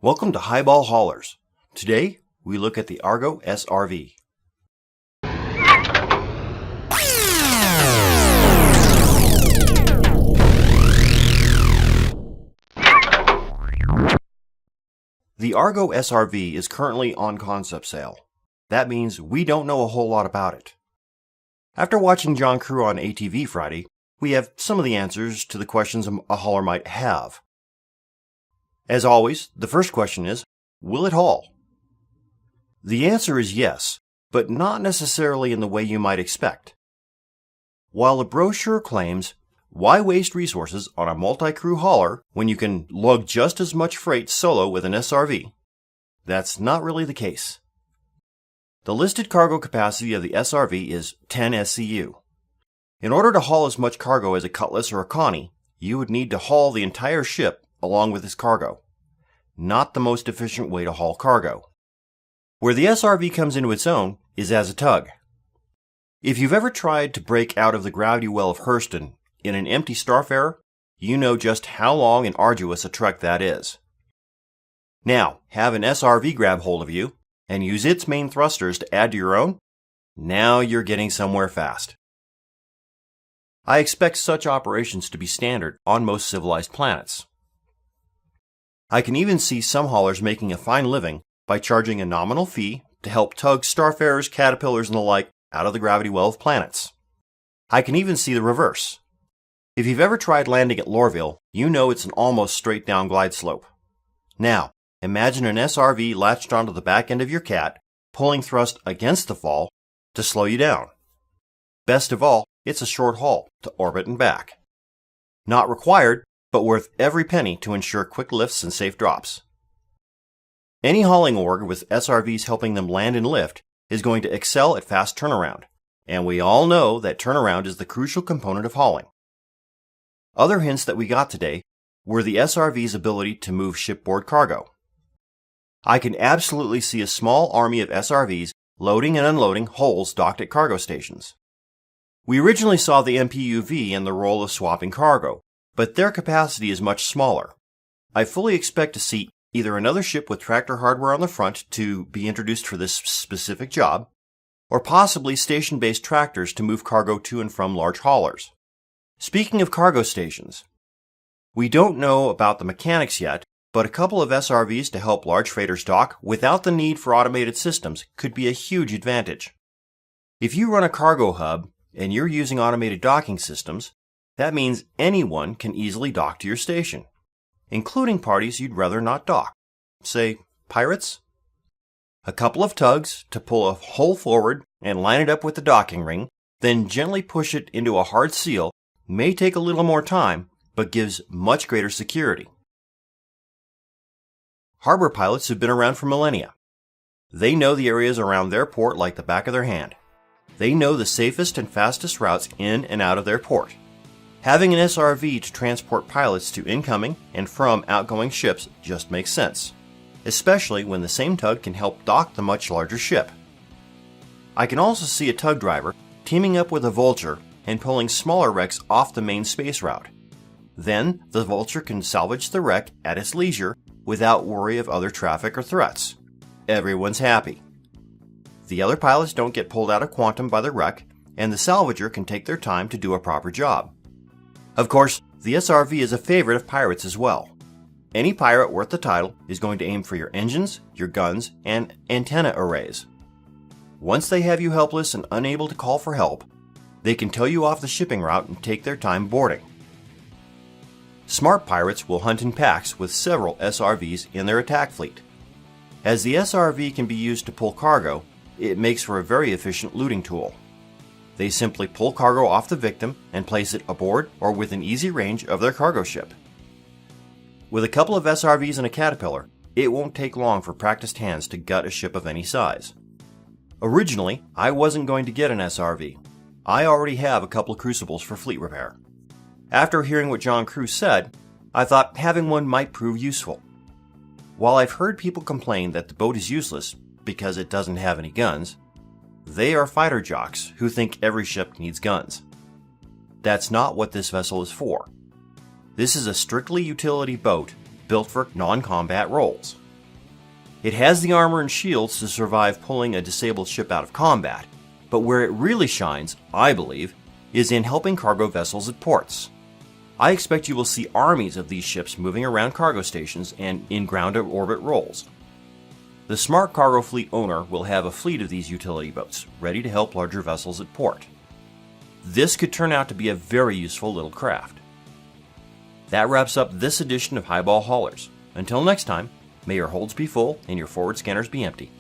Welcome to Highball Haulers. Today, we look at the Argo SRV. The Argo SRV is currently on concept sale. That means we don't know a whole lot about it. After watching John Crew on ATV Friday, we have some of the answers to the questions a hauler might have. As always, the first question is, will it haul? The answer is yes, but not necessarily in the way you might expect. While the brochure claims, why waste resources on a multi-crew hauler when you can lug just as much freight solo with an SRV? That's not really the case. The listed cargo capacity of the SRV is 10 SCU. In order to haul as much cargo as a Cutlass or a Connie, you would need to haul the entire ship along with its cargo. Not the most efficient way to haul cargo. Where the SRV comes into its own is as a tug. If you've ever tried to break out of the gravity well of Hurston in an empty Starfarer, you know just how long and arduous a trek that is. Now, have an SRV grab hold of you and use its main thrusters to add to your own? Now you're getting somewhere fast. I expect such operations to be standard on most civilized planets. I can even see some haulers making a fine living by charging a nominal fee to help tug Starfarers, Caterpillars, and the like out of the gravity well of planets. I can even see the reverse. If you've ever tried landing at Lorville, you know it's an almost straight down glide slope. Now, imagine an SRV latched onto the back end of your cat, pulling thrust against the fall to slow you down. Best of all, it's a short haul to orbit and back. Not required, but worth every penny to ensure quick lifts and safe drops. Any hauling org with SRVs helping them land and lift is going to excel at fast turnaround, and we all know that turnaround is the crucial component of hauling. Other hints that we got today were the SRV's ability to move shipboard cargo. I can absolutely see a small army of SRVs loading and unloading holes docked at cargo stations. We originally saw the MPUV in the role of swapping cargo, but their capacity is much smaller. I fully expect to see either another ship with tractor hardware on the front to be introduced for this specific job, or possibly station-based tractors to move cargo to and from large haulers. Speaking of cargo stations, we don't know about the mechanics yet, but a couple of SRVs to help large freighters dock without the need for automated systems could be a huge advantage. If you run a cargo hub and you're using automated docking systems, that means anyone can easily dock to your station, including parties you'd rather not dock. Say, pirates? A couple of tugs to pull a hole forward and line it up with the docking ring, then gently push it into a hard seal may take a little more time, but gives much greater security. Harbor pilots have been around for millennia. They know the areas around their port like the back of their hand. They know the safest and fastest routes in and out of their port. Having an SRV to transport pilots to incoming and from outgoing ships just makes sense, especially when the same tug can help dock the much larger ship. I can also see a tug driver teaming up with a vulture and pulling smaller wrecks off the main space route. Then, the vulture can salvage the wreck at its leisure without worry of other traffic or threats. Everyone's happy. The other pilots don't get pulled out of quantum by the wreck, and the salvager can take their time to do a proper job. Of course, the SRV is a favorite of pirates as well. Any pirate worth the title is going to aim for your engines, your guns, and antenna arrays. Once they have you helpless and unable to call for help, they can tow you off the shipping route and take their time boarding. Smart pirates will hunt in packs with several SRVs in their attack fleet. As the SRV can be used to pull cargo, it makes for a very efficient looting tool. They simply pull cargo off the victim and place it aboard or within easy range of their cargo ship. With a couple of SRVs and a Caterpillar, it won't take long for practiced hands to gut a ship of any size. Originally, I wasn't going to get an SRV. I already have a couple of Crucibles for fleet repair. After hearing what John Crew said, I thought having one might prove useful. While I've heard people complain that the boat is useless because it doesn't have any guns, they are fighter jocks who think every ship needs guns. That's not what this vessel is for. This is a strictly utility boat built for non-combat roles. It has the armor and shields to survive pulling a disabled ship out of combat, but where it really shines, I believe, is in helping cargo vessels at ports. I expect you will see armies of these ships moving around cargo stations and in ground-to-orbit roles. The smart cargo fleet owner will have a fleet of these utility boats, ready to help larger vessels at port. This could turn out to be a very useful little craft. That wraps up this edition of Highball Haulers. Until next time, may your holds be full and your forward scanners be empty.